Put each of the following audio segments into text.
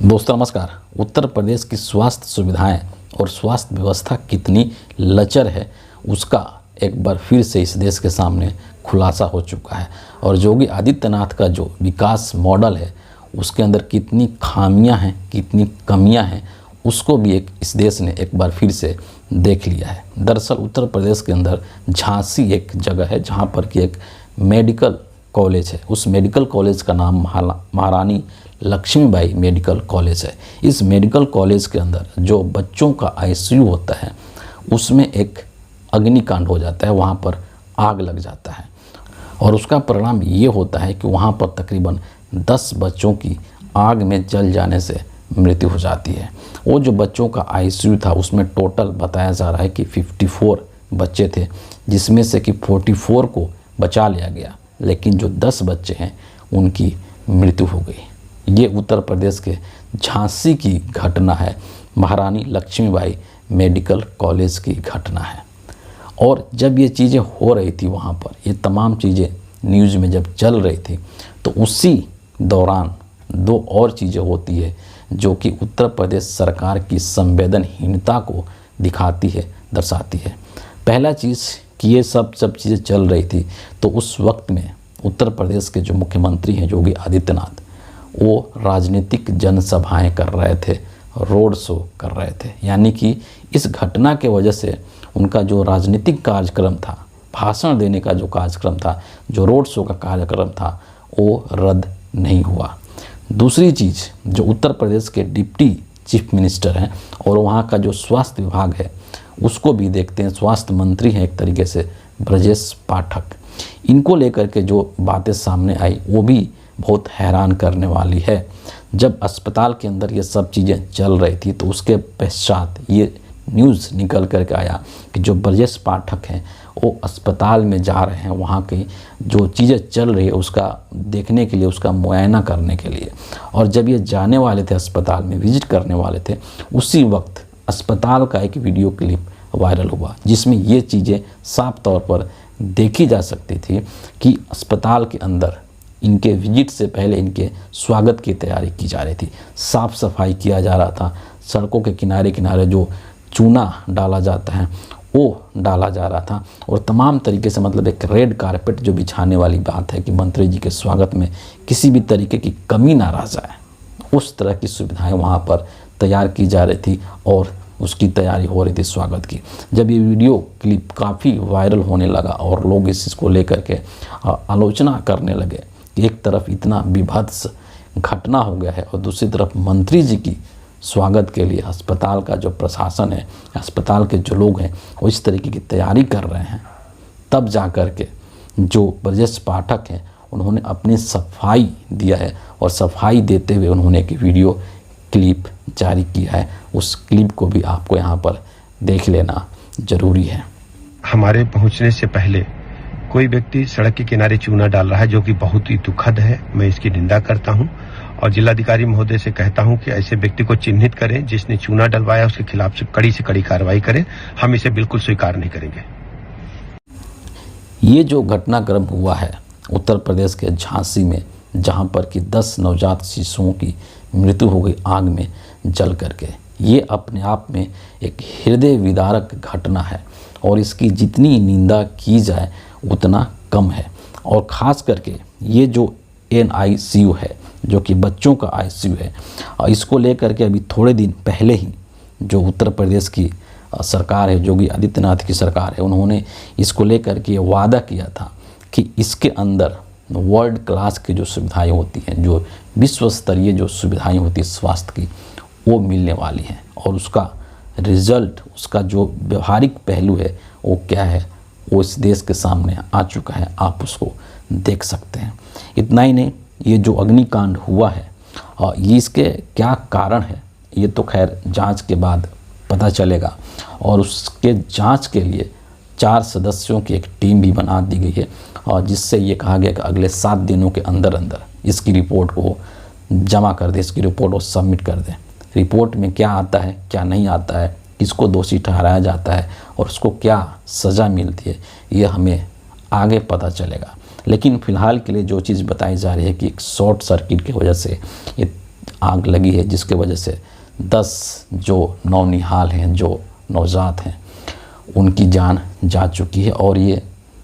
दोस्तों नमस्कार। उत्तर प्रदेश की स्वास्थ्य सुविधाएं और स्वास्थ्य व्यवस्था कितनी लचर है उसका एक बार फिर से इस देश के सामने खुलासा हो चुका है और योगी आदित्यनाथ का जो विकास मॉडल है उसके अंदर कितनी खामियां हैं, कितनी कमियां हैं, उसको भी इस देश ने एक बार फिर से देख लिया है। दरअसल उत्तर प्रदेश के अंदर झांसी एक जगह है जहां पर कि एक मेडिकल कॉलेज है। उस मेडिकल कॉलेज का नाम महारानी लक्ष्मीबाई मेडिकल कॉलेज है। इस मेडिकल कॉलेज के अंदर जो बच्चों का आईसीयू होता है उसमें एक अग्निकांड हो जाता है, वहाँ पर आग लग जाता है और उसका परिणाम ये होता है कि वहाँ पर तकरीबन 10 बच्चों की आग में जल जाने से मृत्यु हो जाती है। वो जो बच्चों का आईसीयू था उसमें टोटल बताया जा रहा है कि 54 बच्चे थे, जिसमें से कि 44 को बचा लिया गया, लेकिन जो 10 बच्चे हैं उनकी मृत्यु हो गई। ये उत्तर प्रदेश के झांसी की घटना है, महारानी लक्ष्मीबाई मेडिकल कॉलेज की घटना है। और जब ये चीज़ें हो रही थी वहाँ पर, ये तमाम चीज़ें न्यूज़ में जब चल रही थी, तो उसी दौरान 2 और चीज़ें होती है जो कि उत्तर प्रदेश सरकार की संवेदनहीनता को दिखाती है, दर्शाती है। पहला चीज़ कि ये सब चीज़ें चल रही थी तो उस वक्त में उत्तर प्रदेश के जो मुख्यमंत्री हैं योगी आदित्यनाथ, वो राजनीतिक जनसभाएं कर रहे थे, रोड शो कर रहे थे। यानी कि इस घटना के वजह से उनका जो राजनीतिक कार्यक्रम था, भाषण देने का जो कार्यक्रम था, जो रोड शो का कार्यक्रम था, वो रद्द नहीं हुआ। दूसरी चीज़, जो उत्तर प्रदेश के डिप्टी चीफ मिनिस्टर हैं और वहाँ का जो स्वास्थ्य विभाग है उसको भी देखते हैं। स्वास्थ्य मंत्री हैं एक तरीके से ब्रजेश पाठक। इनको लेकर के जो बातें सामने आई वो भी बहुत हैरान करने वाली है। जब अस्पताल के अंदर ये सब चीज़ें चल रही थी तो उसके पश्चात ये न्यूज़ निकल करके आया कि जो ब्रजेश पाठक हैं वो अस्पताल में जा रहे हैं, वहाँ की जो चीज़ें चल रही है उसका देखने के लिए, उसका मुआयना करने के लिए। और जब ये जाने वाले थे अस्पताल में, विजिट करने वाले थे, उसी वक्त अस्पताल का एक वीडियो क्लिप वायरल हुआ जिसमें ये चीज़ें साफ तौर पर देखी जा सकती थी कि अस्पताल के अंदर इनके विजिट से पहले इनके स्वागत की तैयारी की जा रही थी। साफ़ सफाई किया जा रहा था, सड़कों के किनारे किनारे जो चूना डाला जाता है वो डाला जा रहा था और तमाम तरीके से, मतलब एक रेड कारपेट जो बिछाने वाली बात है कि मंत्री जी के स्वागत में किसी भी तरीके की कमी ना रह जाए, उस तरह की सुविधाएं वहाँ पर तैयार की जा रही थी और उसकी तैयारी हो रही थी स्वागत की। जब ये वीडियो क्लिप काफ़ी वायरल होने लगा और लोग इस चीज़ को लेकर के आलोचना करने लगे कि एक तरफ इतना विभत्स घटना हो गया है और दूसरी तरफ मंत्री जी की स्वागत के लिए अस्पताल का जो प्रशासन है, अस्पताल के जो लोग हैं वो इस तरीके की तैयारी कर रहे हैं, तब जा कर के जो ब्रजेश पाठक हैं उन्होंने अपनी सफाई दिया है और सफाई देते हुए उन्होंने एक वीडियो क्लिप जारी किया है। उस क्लिप को भी आपको यहाँ पर देख लेना ज़रूरी है। हमारे पहुँचने से पहले कोई व्यक्ति सड़क के किनारे चूना डाल रहा है, जो कि बहुत ही दुखद है। मैं इसकी निंदा करता हूं और जिलाधिकारी महोदय से कहता हूं कि ऐसे व्यक्ति को चिन्हित करें, जिसने चूना डलवाया उसके खिलाफ से कड़ी कार्रवाई करें। हम इसे बिल्कुल स्वीकार नहीं करेंगे। ये जो घटनाक्रम हुआ है उत्तर प्रदेश के झांसी में, जहां पर कि 10 नवजात शिशुओं की मृत्यु हो गई आग में जल करके, ये अपने आप में एक हृदय विदारक घटना है और इसकी जितनी निंदा की जाए उतना कम है। और ख़ास करके ये जो NICU है, जो कि बच्चों का ICU है, इसको लेकर के अभी थोड़े दिन पहले ही जो उत्तर प्रदेश की सरकार है, योगी आदित्यनाथ की सरकार है, उन्होंने इसको लेकर के वादा किया था कि इसके अंदर वर्ल्ड क्लास की जो सुविधाएं होती हैं, जो विश्व स्तरीय जो सुविधाएं होती हैं स्वास्थ्य की, वो मिलने वाली हैं और उसका रिज़ल्ट, उसका जो व्यवहारिक पहलू है वो क्या है वो इस देश के सामने आ चुका है। आप उसको देख सकते हैं। इतना ही नहीं, ये जो अग्निकांड हुआ है ये इसके क्या कारण है ये तो खैर जांच के बाद पता चलेगा और उसके जांच के लिए 4 सदस्यों की एक टीम भी बना दी गई है और जिससे ये कहा गया कि अगले 7 दिनों के अंदर अंदर इसकी रिपोर्ट को जमा कर दे, इसकी रिपोर्ट को सबमिट कर दें। रिपोर्ट में क्या आता है, क्या नहीं आता है, किसको दोषी ठहराया जाता है और उसको क्या सज़ा मिलती है, ये हमें आगे पता चलेगा। लेकिन फ़िलहाल के लिए जो चीज़ बताई जा रही है कि एक शॉर्ट सर्किट की वजह से ये आग लगी है, जिसके वजह से 10 जो नौनिहाल हैं, जो नवजात हैं, उनकी जान जा चुकी है। और ये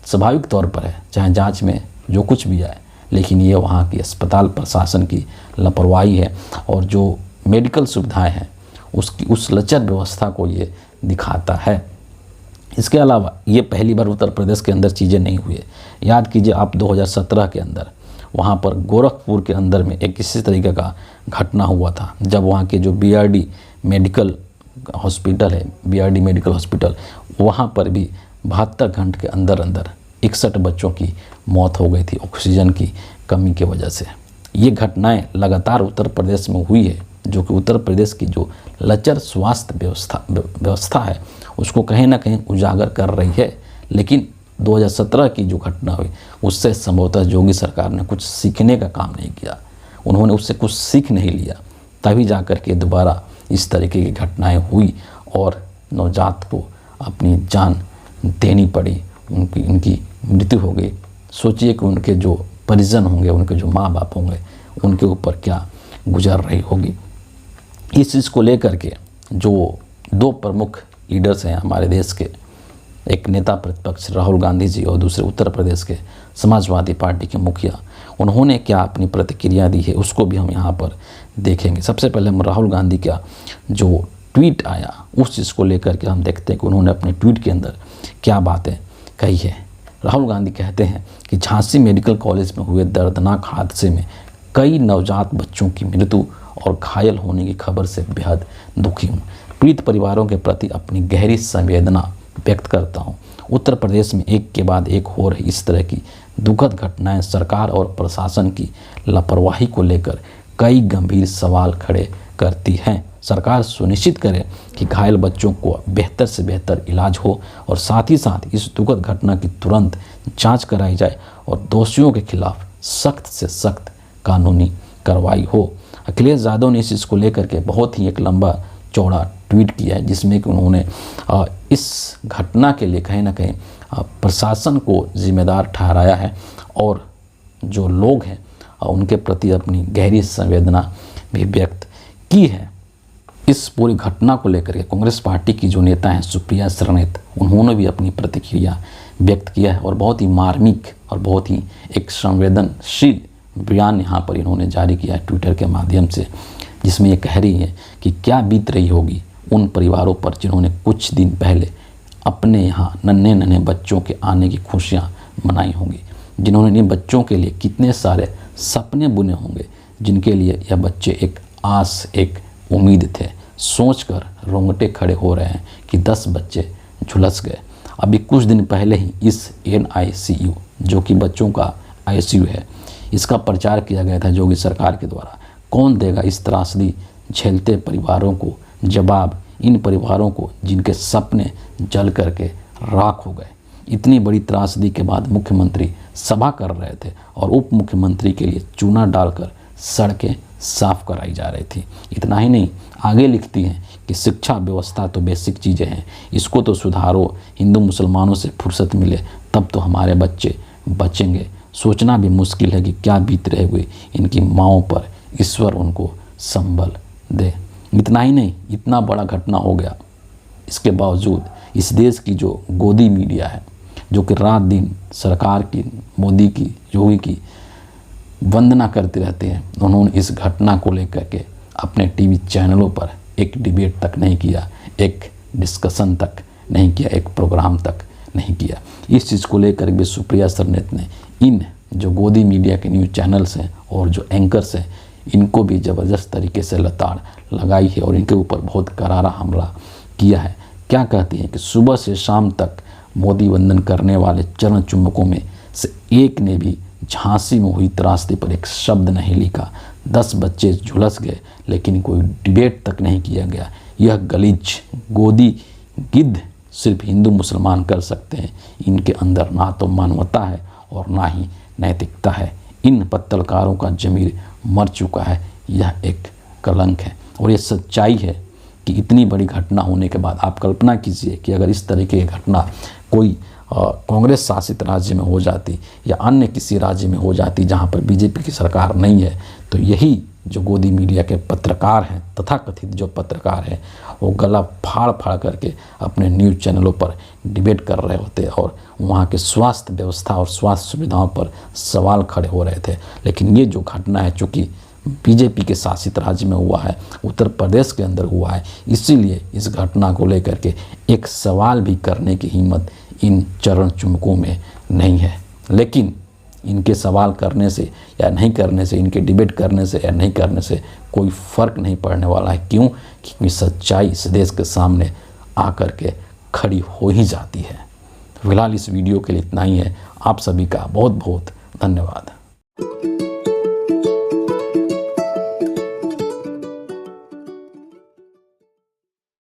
स्वाभाविक तौर पर है, चाहे जांच में जो कुछ भी आए, लेकिन ये वहाँ की अस्पताल प्रशासन की लापरवाही है और जो मेडिकल सुविधाएं हैं उसकी उस लचर व्यवस्था को ये दिखाता है। इसके अलावा ये पहली बार उत्तर प्रदेश के अंदर चीज़ें नहीं हुई। याद कीजिए आप 2017 के अंदर वहाँ पर गोरखपुर के अंदर में एक इसी तरीके का घटना हुआ था, जब वहाँ के जो BRD मेडिकल हॉस्पिटल है, BRD मेडिकल हॉस्पिटल, वहाँ पर भी 72 घंटे के अंदर अंदर 61 बच्चों की मौत हो गई थी ऑक्सीजन की कमी की वजह से। ये घटनाएं लगातार उत्तर प्रदेश में हुई है, जो कि उत्तर प्रदेश की जो लचर स्वास्थ्य व्यवस्था है उसको कहीं ना कहीं उजागर कर रही है। लेकिन 2017 की जो घटना हुई उससे संभवतः योगी सरकार ने कुछ सीखने का काम नहीं किया, उन्होंने उससे कुछ सीख नहीं लिया, तभी जा कर के दोबारा इस तरीके की घटनाएं हुई और नवजात को अपनी जान देनी पड़ी, उनकी मृत्यु हो गई। सोचिए कि उनके जो परिजन होंगे, उनके जो माँ बाप होंगे, उनके ऊपर क्या गुजर रही होगी। इस चीज़ को लेकर के जो 2 प्रमुख लीडर्स हैं हमारे देश के, एक नेता प्रतिपक्ष राहुल गांधी जी और दूसरे उत्तर प्रदेश के समाजवादी पार्टी के मुखिया, उन्होंने क्या अपनी प्रतिक्रिया दी है उसको भी हम यहाँ पर देखेंगे। सबसे पहले हम राहुल गांधी का जो ट्वीट आया उस चीज़ को लेकर के हम देखते हैं कि उन्होंने अपने ट्वीट के अंदर क्या बातें कही है। राहुल गांधी कहते हैं कि झांसी मेडिकल कॉलेज में हुए दर्दनाक हादसे में कई नवजात बच्चों की मृत्यु और घायल होने की खबर से बेहद दुखी हूँ। पीड़ित परिवारों के प्रति अपनी गहरी संवेदना व्यक्त करता हूँ। उत्तर प्रदेश में एक के बाद एक हो रही इस तरह की दुखद घटनाएं सरकार और प्रशासन की लापरवाही को लेकर कई गंभीर सवाल खड़े करती हैं। सरकार सुनिश्चित करे कि घायल बच्चों को बेहतर से बेहतर इलाज हो और साथ ही साथ इस दुखद घटना की तुरंत जांच कराई जाए और दोषियों के खिलाफ सख्त से सख्त कानूनी कार्रवाई हो। अखिलेश यादव ने इस चीज़ को लेकर के बहुत ही एक लंबा चौड़ा ट्वीट किया है, जिसमें कि उन्होंने इस घटना के लिए कहीं ना कहीं प्रशासन को जिम्मेदार ठहराया है और जो लोग हैं उनके प्रति अपनी गहरी संवेदना भी व्यक्त की है। इस पूरी घटना को लेकर के कांग्रेस पार्टी की जो नेता हैं सुप्रिया श्रीनेत, उन्होंने भी अपनी प्रतिक्रिया व्यक्त किया है और बहुत ही मार्मिक और बहुत ही एक संवेदनशील बयान यहाँ पर इन्होंने जारी किया है ट्विटर के माध्यम से, जिसमें ये कह रही है कि क्या बीत रही होगी उन परिवारों पर जिन्होंने कुछ दिन पहले अपने यहाँ नन्हे नन्हे बच्चों के आने की खुशियाँ मनाई होंगी, जिन्होंने इन बच्चों के लिए कितने सारे सपने बुने होंगे, जिनके लिए यह बच्चे एक आस एक उम्मीद थे। सोचकर रोंगटे खड़े हो रहे हैं कि 10 बच्चे झुलस गए। अभी कुछ दिन पहले ही इस NICU जो कि बच्चों का ICU है, इसका प्रचार किया गया था योगी सरकार के द्वारा। कौन देगा इस त्रासदी झेलते परिवारों को जवाब, इन परिवारों को जिनके सपने जल करके राख हो गए। इतनी बड़ी त्रासदी के बाद मुख्यमंत्री सभा कर रहे थे और उप मुख्यमंत्री के लिए चूना डालकर सड़कें साफ कराई जा रही थी। इतना ही नहीं, आगे लिखती हैं कि शिक्षा व्यवस्था तो बेसिक चीज़ें हैं, इसको तो सुधारो, हिंदू मुसलमानों से फुर्सत मिले तब तो हमारे बच्चे बचेंगे। सोचना भी मुश्किल है कि क्या बीत रहे हुए इनकी माँओं पर, ईश्वर उनको संबल दे। इतना ही नहीं, इतना बड़ा घटना हो गया, इसके बावजूद इस देश की जो गोदी मीडिया है, जो कि रात दिन सरकार की, मोदी की, योगी की वंदना करते रहते हैं, उन्होंने इस घटना को लेकर के अपने टीवी चैनलों पर एक डिबेट तक नहीं किया, एक डिस्कशन तक नहीं किया, एक प्रोग्राम तक नहीं किया। इस चीज़ को लेकर भी सुप्रिया श्रीनेत ने इन जो गोदी मीडिया के न्यूज़ चैनल्स हैं और जो एंकर्स हैं, इनको भी ज़बरदस्त तरीके से लताड़ लगाई है और इनके ऊपर बहुत करारा हमला किया है। क्या कहती हैं कि सुबह से शाम तक मोदी वंदन करने वाले चरण चुम्बकों में से एक ने भी झांसी में हुई त्रासदी पर एक शब्द नहीं लिखा। 10 बच्चे झुलस गए लेकिन कोई डिबेट तक नहीं किया गया। यह गलीज गोदी गिद्ध सिर्फ हिंदू मुसलमान कर सकते हैं। इनके अंदर ना तो मानवता है और ना ही नैतिकता है। इन पत्रकारों का ज़मीर मर चुका है। यह एक कलंक है और ये सच्चाई है कि इतनी बड़ी घटना होने के बाद आप कल्पना कीजिए कि अगर इस तरीके की घटना कोई कांग्रेस शासित राज्य में हो जाती या अन्य किसी राज्य में हो जाती जहाँ पर बीजेपी की सरकार नहीं है, तो यही जो गोदी मीडिया के पत्रकार हैं, तथाकथित जो पत्रकार हैं, वो गला फाड़ फाड़ करके अपने न्यूज़ चैनलों पर डिबेट कर रहे होते और वहाँ के स्वास्थ्य व्यवस्था और स्वास्थ्य सुविधाओं पर सवाल खड़े हो रहे थे। लेकिन ये जो घटना है, चूँकि बीजेपी के शासित राज्य में हुआ है, उत्तर प्रदेश के अंदर हुआ है, इसीलिए इस घटना को लेकर के एक सवाल भी करने की हिम्मत इन चरण चुमकों में नहीं है। लेकिन इनके सवाल करने से या नहीं करने से, इनके डिबेट करने से या नहीं करने से कोई फ़र्क नहीं पड़ने वाला है। क्यों? क्योंकि सच्चाई इस देश के सामने आकर के खड़ी हो ही जाती है। फिलहाल इस वीडियो के लिए इतना ही है। आप सभी का बहुत बहुत धन्यवाद।